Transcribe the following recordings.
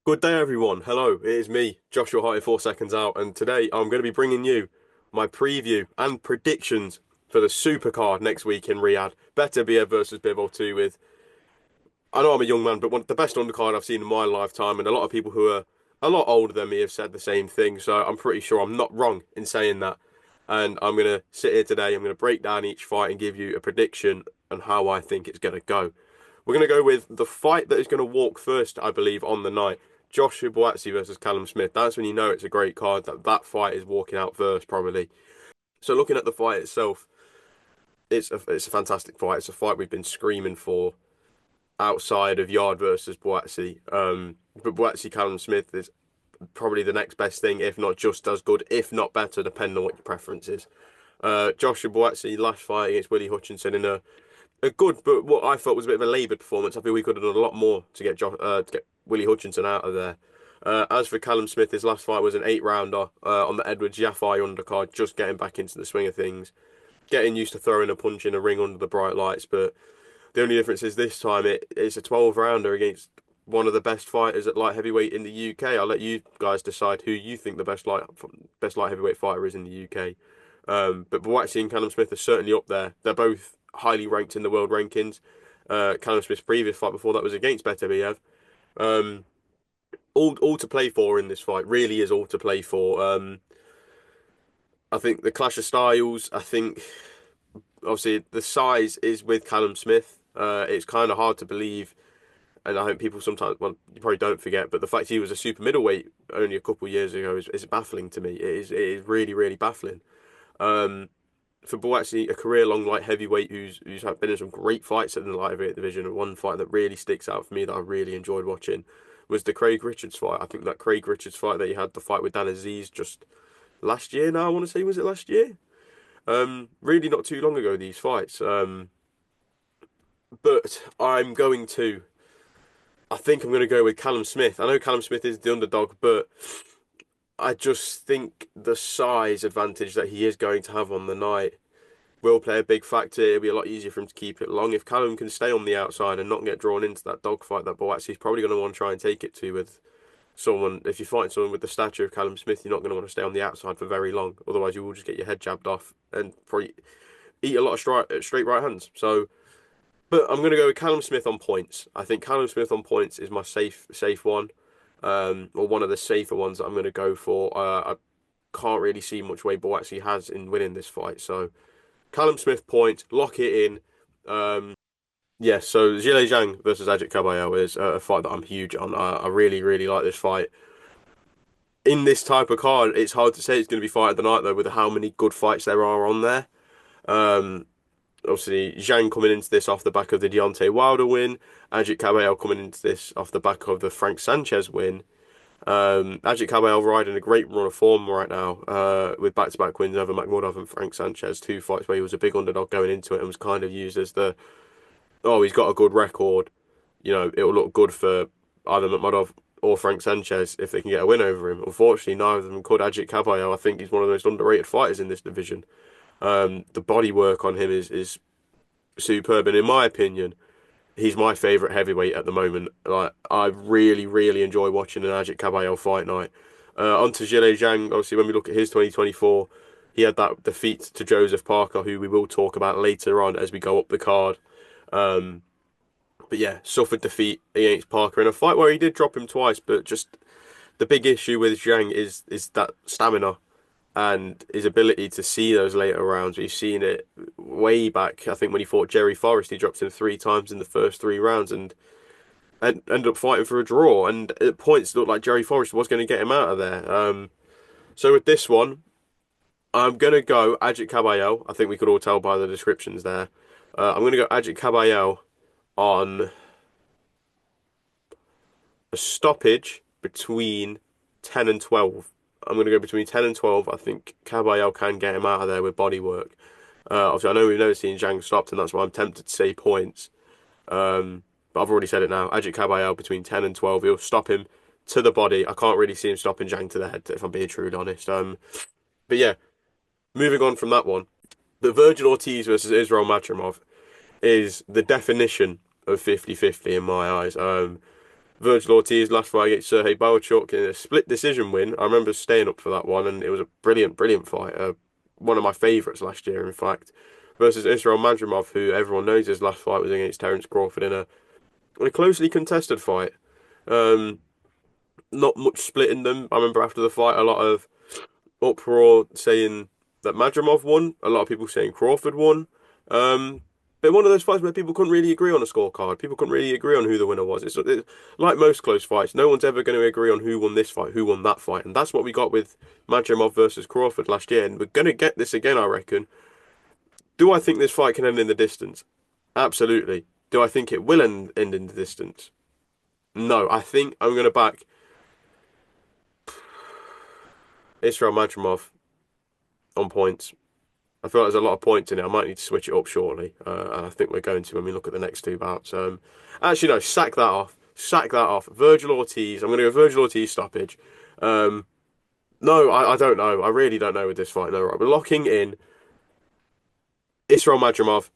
Good day, everyone. Hello, it is me, Joshua Hart, 4 seconds out, and today I'm going to be bringing you my preview and predictions for the supercard next week in Riyadh. Beterbiev versus Bivol 2 with, I know I'm a young man, but one of the best undercard I've seen in my lifetime, and a lot of people who are a lot older than me have said the same thing, so I'm pretty sure I'm not wrong in saying that. And I'm going to sit here today, I'm going to break down each fight and give you a prediction on how I think it's going to go. We're going to go with the fight that is going to walk first, I believe, on the night. Joshua Buatsi versus Callum Smith. That's when you know it's a great card. That fight is walking out first, probably. So looking at the fight itself, it's a fantastic fight. It's a fight we've been screaming for outside of Yard versus Buatsi. But Buatsi Callum Smith is probably the next best thing, if not just as good, if not better, depending on what your preference is. Joshua Buatsi last fight against Willie Hutchinson in a good, but what I thought was a bit of a laboured performance. I feel we could have done a lot more to get Willie Hutchinson out of there. As for Callum Smith, his last fight was an 8 rounder on the Edwards Jaffai undercard, just getting back into the swing of things, getting used to throwing a punch in a ring under the bright lights. But the only difference is this time it's a 12 rounder against one of the best fighters at light heavyweight in the UK. I'll let you guys decide who you think the best light heavyweight fighter is in the UK. But Buatsi and Callum Smith are certainly up there. They're both highly ranked in the world rankings. Callum Smith's previous fight before that was against Beterbiev. Um, all to play for in this fight. Really is all to play for. I think the clash of styles. I think obviously the size is with Callum Smith. It's kind of hard to believe, and I think people sometimes, well, you probably don't forget, but the fact he was a super middleweight only a couple of years ago is baffling to me. It is really really baffling. Um, for Boatsy, a career-long light heavyweight who's been in some great fights in the light heavyweight division, and one fight that really sticks out for me that I really enjoyed watching was the Craig Richards fight. I think that Craig Richards fight that he had, the fight with Dan Aziz just last year now, I want to say, was it last year? Really not too long ago, these fights. But I think I'm going to go with Callum Smith. I know Callum Smith is the underdog, but I just think the size advantage that he is going to have on the night will play a big factor. It'll be a lot easier for him to keep it long. If Callum can stay on the outside and not get drawn into that dogfight that Boatsy is probably going to want to try and take it to with someone. If you're fighting someone with the stature of Callum Smith, you're not going to want to stay on the outside for very long. Otherwise, you will just get your head jabbed off and probably eat a lot of straight right hands. So, but I'm going to go with Callum Smith on points. I think Callum Smith on points is my safe one, or one of the safer ones that I'm going to go for. I can't really see much way Boatsy has in winning this fight. So Callum Smith point, lock it in. Yeah, so Zhile Zhang versus Ajit Kabayel is a fight that I'm huge on. I really, really like this fight. In this type of card, it's hard to say it's going to be fight of the night though, with how many good fights there are on there. Um, Obviously, Zhang coming into this off the back of the Deontay Wilder win, Ajit Kabayel coming into this off the back of the Frank Sanchez win. Ajit Kabayel riding a great run of form right now, with back-to-back wins over Makhmudov and Frank Sanchez, two fights where he was a big underdog going into it and was kind of used as he's got a good record. It'll look good for either Makhmudov or Frank Sanchez if they can get a win over him. Unfortunately, neither of them could. Ajit Kabayel, I think he's one of the most underrated fighters in this division. The body work on him is superb, and in my opinion, he's my favourite heavyweight at the moment. Like I really, really enjoy watching an Ajit Kabayel fight night. Onto Zhile Zhang, obviously, when we look at his 2024, he had that defeat to Joseph Parker, who we will talk about later on as we go up the card. Um, but yeah, suffered defeat against Parker in a fight where he did drop him twice, but just the big issue with Zhang is that stamina and his ability to see those later rounds. We've seen it way back. I think when he fought Jerry Forrest, he dropped him 3 times in the first 3 rounds and ended up fighting for a draw. And at points, it looked like Jerry Forrest was going to get him out of there. So with this one, I'm going to go Ajit Kabayel. I think we could all tell by the descriptions there. I'm going to go Ajit Kabayel on a stoppage between 10 and 12. I'm going to go between 10 and 12. I think Kabayel can get him out of there with body work. Obviously, I know we've never seen Zhang stopped, and that's why I'm tempted to say points. But I've already said it now. Ajit Kabayel between 10 and 12. He'll stop him to the body. I can't really see him stopping Zhang to the head, if I'm being truly honest. But yeah, moving on from that one, the Virgil Ortiz versus Israel Matrimov is the definition of 50-50 in my eyes. Virgil Ortiz last fight against Sergey Boychuk in a split decision win. I remember staying up for that one, and it was a brilliant, brilliant fight. One of my favourites last year, in fact, versus Israel Madrimov, who everyone knows his last fight was against Terence Crawford in a closely contested fight. Um, Not much splitting them. I remember after the fight, a lot of uproar saying that Madrimov won. A lot of people saying Crawford won. Um, but one of those fights where people couldn't really agree on a scorecard. People couldn't really agree on who the winner was. It's like most close fights. No one's ever going to agree on who won this fight, who won that fight, and that's what we got with Madrimov versus Crawford last year. And we're going to get this again, I reckon. Do I think this fight can end in the distance? Absolutely. Do I think it will end in the distance? No. I think I'm going to back Israel Madrimov on points. I feel like there's a lot of points in it. I might need to switch it up shortly, and I think we're going to when we look at the next two bouts. Actually, no, sack that off. Sack that off. Virgil Ortiz. I'm going to go Virgil Ortiz stoppage. Um, no, I don't know. I really don't know with this fight. No, right. We're locking in Israel Madrimov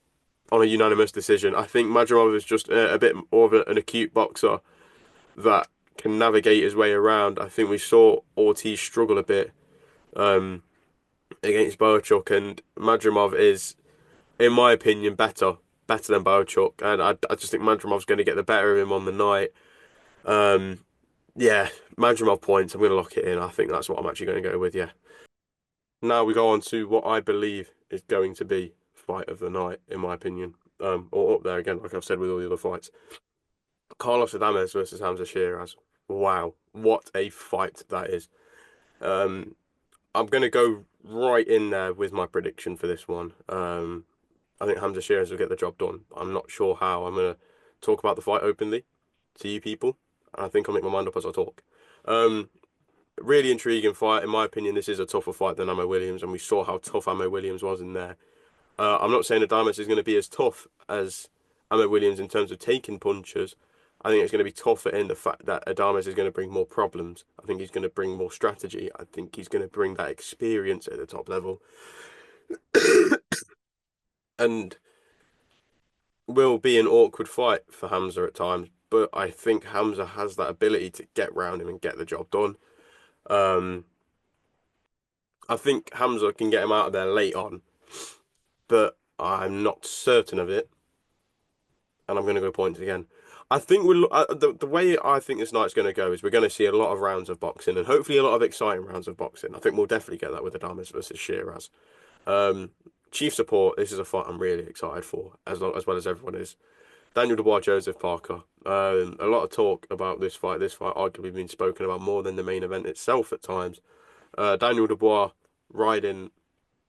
on a unanimous decision. I think Madrimov is just a bit more of an acute boxer that can navigate his way around. I think we saw Ortiz struggle a bit against Boachuk, and Madrimov is, in my opinion, better than Boachuk, and I just think Madrimov's going to get the better of him on the night. Um, yeah, Madrimov points. I'm going to lock it in. I think that's what I'm actually going to go with. Yeah. Now we go on to what I believe is going to be fight of the night, in my opinion. Or up there again, like I've said with all the other fights. Carlos Adames versus Hamza Shiraz. Wow, what a fight that is. Um, I'm going to go right in there with my prediction for this one. I think Hamza Shiraz will get the job done. I'm not sure how. I'm going to talk about the fight openly to you people. And I think I'll make my mind up as I talk. Um, Really intriguing fight. In my opinion, this is a tougher fight than Amo Williams, and we saw how tough Amo Williams was in there. I'm not saying Adames is going to be as tough as Amo Williams in terms of taking punches. I think it's going to be tougher in the fact that Adames is going to bring more problems. I think he's going to bring more strategy. I think he's going to bring that experience at the top level. And will be an awkward fight for Hamza at times, but I think Hamza has that ability to get round him and get the job done. Um, I think Hamza can get him out of there late on, but I'm not certain of it, and I'm going to go points again. I think the way I think this night's going to go is we're going to see a lot of rounds of boxing and hopefully a lot of exciting rounds of boxing. I think we'll definitely get that with Adames versus Shiraz. Um, Chief support. This is a fight I'm really excited for, as well as everyone is. Daniel Dubois, Joseph Parker. A lot of talk about this fight. This fight arguably been spoken about more than the main event itself at times. Daniel Dubois riding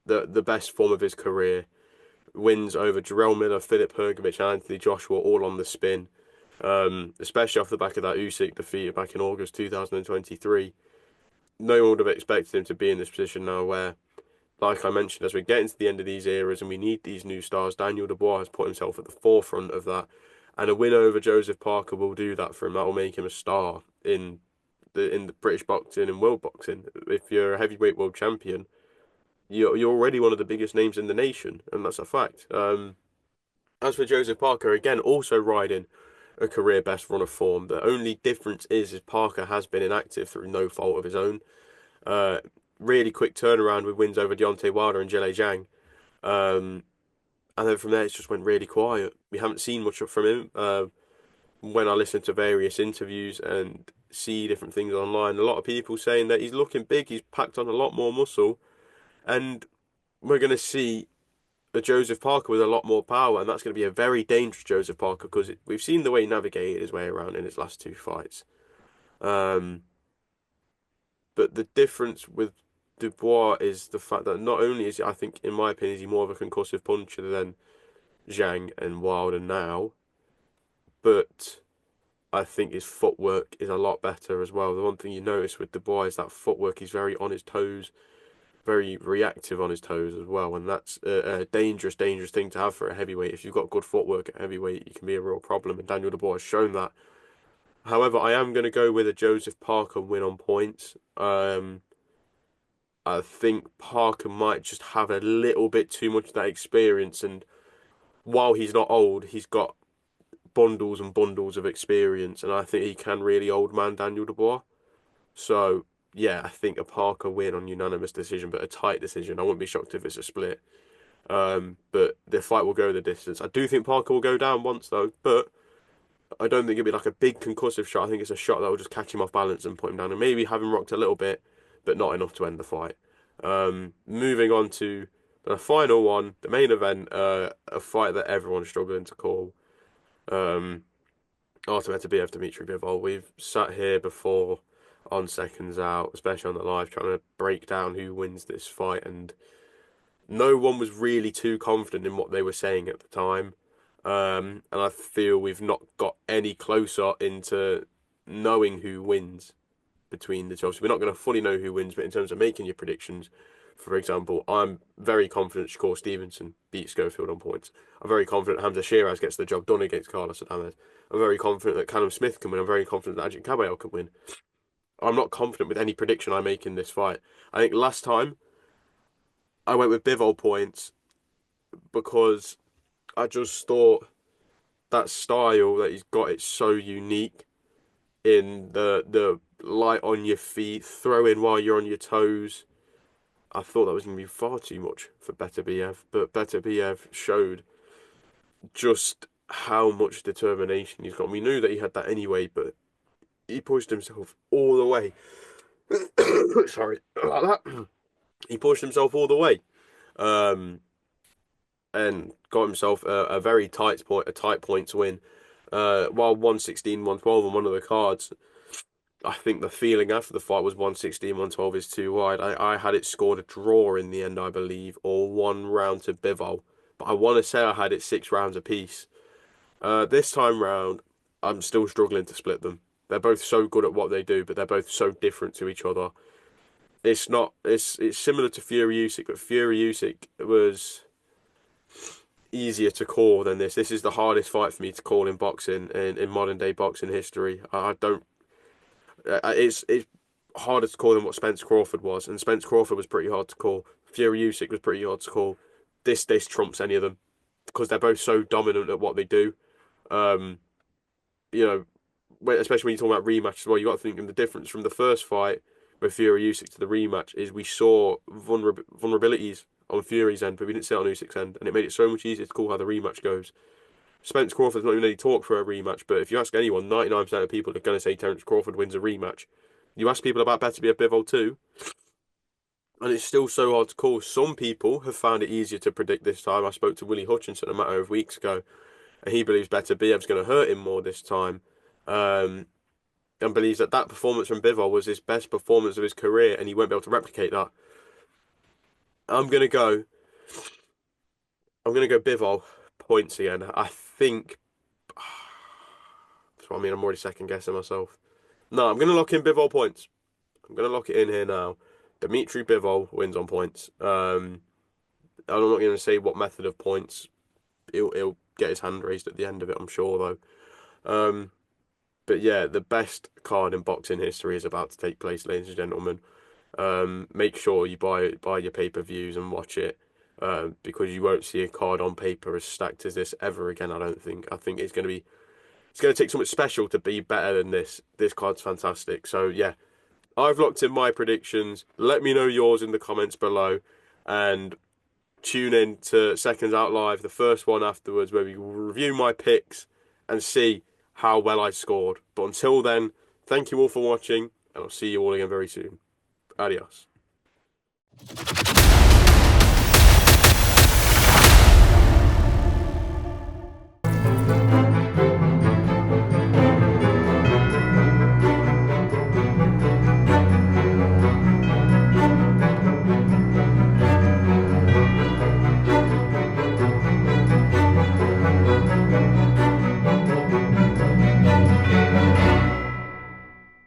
the best form of his career. Wins over Jarrell Miller, Filip Hrgović, and Anthony Joshua all on the spin. Especially off the back of that Usyk defeat back in August 2023. No one would have expected him to be in this position now where, like I mentioned, as we're getting to the end of these eras and we need these new stars, Daniel Dubois has put himself at the forefront of that. And a win over Joseph Parker will do that for him. That will make him a star in the British boxing and world boxing. If you're a heavyweight world champion, you're already one of the biggest names in the nation, and that's a fact. As for Joseph Parker, again, also riding a career best run of form. The only difference is Parker has been inactive through no fault of his own. Uh, Really quick turnaround with wins over Deontay Wilder and Zhilei Zhang. And then from there, it's just went really quiet. We haven't seen much from him. When I listen to various interviews and see different things online, a lot of people saying that he's looking big, he's packed on a lot more muscle, and we're going to see a Joseph Parker with a lot more power, and that's going to be a very dangerous Joseph Parker because we've seen the way he navigated his way around in his last two fights. Um, but the difference with Dubois is the fact that not only is he, I think, in my opinion, is he more of a concussive puncher than Zhang and Wilder now, but I think his footwork is a lot better as well. The one thing you notice with Dubois is that footwork, he's very on his toes, very reactive on his toes as well, and that's a dangerous, dangerous thing to have for a heavyweight. If you've got good footwork at heavyweight, you can be a real problem, and Daniel Dubois has shown that. However, I am going to go with a Joseph Parker win on points. I think Parker might just have a little bit too much of that experience, and while he's not old, he's got bundles and bundles of experience, and I think he can really old man Daniel Dubois. So yeah, I think a Parker win on unanimous decision, but a tight decision. I wouldn't be shocked if it's a split. But the fight will go the distance. I do think Parker will go down once though, but I don't think it'll be like a big concussive shot. I think it's a shot that will just catch him off balance and put him down, and maybe have him rocked a little bit, but not enough to end the fight. Moving on to the final one, the main event, a fight that everyone's struggling to call. Artur Beterbiev, Dmitry Bivol. We've sat here before on Seconds Out, especially on the live, trying to break down who wins this fight, and no one was really too confident in what they were saying at the time. And I feel we've not got any closer into knowing who wins between the two. So we're not going to fully know who wins, but in terms of making your predictions, for example, I'm very confident Shakur Stevenson beats Schofield on points. I'm very confident Hamza Shiraz gets the job done against Carlos Adames. I'm very confident that Callum Smith can win. I'm very confident that Ajit Kabayel can win. I'm not confident with any prediction I make in this fight. I think last time I went with Bivol points because I just thought that style that he's got, it's so unique in the light on your feet, throw in while you're on your toes. I thought that was going to be far too much for Beterbiev, but Beterbiev showed just how much determination he's got. We knew that he had that anyway, but he pushed himself all the way. Sorry, like that. He pushed himself all the way, and got himself a very tight points win. While 116, 112 on one of the cards, I think the feeling after the fight was 116, 112 is too wide. I had it scored a draw in the end, I believe, or 1 round to Bivol. But I want to say I had it 6 rounds apiece. This time round, I'm still struggling to split them. They're both so good at what they do, but they're both so different to each other. It's not. It's similar to Fury Usyk, but Fury Usyk was easier to call than this. This is the hardest fight for me to call in boxing, in modern day boxing history. I don't. It's harder to call than what Spence Crawford was, and Spence Crawford was pretty hard to call. Fury Usyk was pretty hard to call. This trumps any of them because they're both so dominant at what they do. Um, you know, especially when you talk about rematch as well, you got to think of the difference from the first fight with Fury Usyk to the rematch is we saw vulnerabilities on Fury's end, but we didn't see it on Usyk's end, and it made it so much easier to call how the rematch goes. Spence Crawford's not even any talk for a rematch, but if you ask anyone, 99% of people are going to say Terence Crawford wins a rematch. You ask people about Beterbiev Bivol too, and it's still so hard to call. Some people have found it easier to predict this time. I spoke to Willie Hutchinson a matter of weeks ago, and he believes Beterbiev's going to hurt him more this time, and believes that performance from Bivol was his best performance of his career, and he won't be able to replicate that. I'm gonna go Bivol points again. I think. So I mean, I'm already second guessing myself. No, I'm gonna lock in Bivol points. I'm gonna lock it in here now. Dmitry Bivol wins on points. I'm not gonna say what method of points. He'll get his hand raised at the end of it, I'm sure though. But yeah, the best card in boxing history is about to take place, ladies and gentlemen. Make sure you buy your pay-per-views and watch it, because you won't see a card on paper as stacked as this ever again. I don't think. I think it's going to take something special to be better than this. This card's fantastic. So yeah, I've locked in my predictions. Let me know yours in the comments below, and tune in to Seconds Out Live, the first one afterwards, where we will review my picks and see how well I scored. But until then, thank you all for watching, and I'll see you all again very soon. Adios.